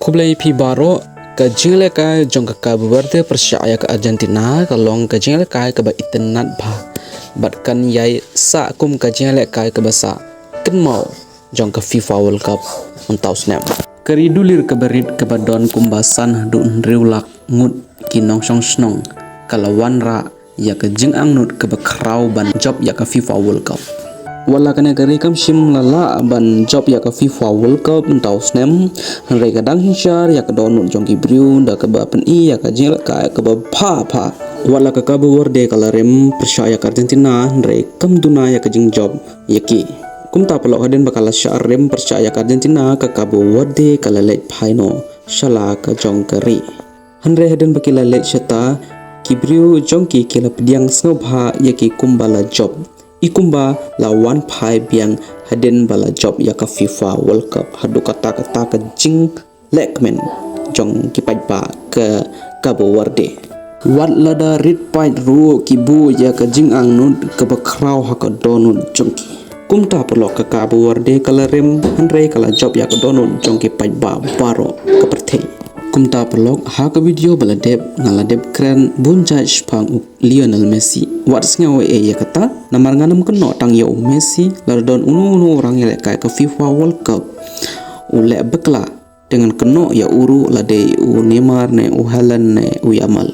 Kublai pi baro ka jingle ka jong ka berde percaya ke Argentina kalong ka jingle ka ba itenat ba bat kan yai sa kum ka jingle ka basa ken mau jong ka FIFA World Cup untau snap keridulir ke berit ke badon kumbasan dun riulak ngut kinong song snong kalawan ra ya ke jing angnut ke bakrau ban job ya ka FIFA World Cup wala kena kari kam sim lala ban job ya ka FIFA World Cup untau snem re kadang hinchar ya ka donut jongki briu da ka ba pen I ya ka jil ka ba pha wala ka ka borde kalarem percaya ka Argentina re kam duna ya ka jing job yaki kum ta pelok haden bakal syarem percaya ka Argentina ka ka borde kalale phaino shala ka jong kari hanre haden bakila le chata kibriu jongki kila pediang snobha yaki kumbala job ikumba lawan phai biang haden bala job ya ka FIFA World Cup hadu kata ka jing lekmen jong kipai ba ke Cabo Verde wat lada rit pait ru kibu ya ka jing angnut ke bakrau ha ka donut jongki kumta pelok ke Cabo Verde kalarem hanre kala job ya ka donut jongki pai ba baro ke perthei kumta pelok ha ka video bala deb ngala deb kren bunjai spang Lionel Messi wats ngawe ya kata namar nganam keno tang yo Messi lardon unu orang yang kai ke FIFA World Cup ule bekla dengan keno ya uru lade u Neymar ne u Haaland ne u Yamal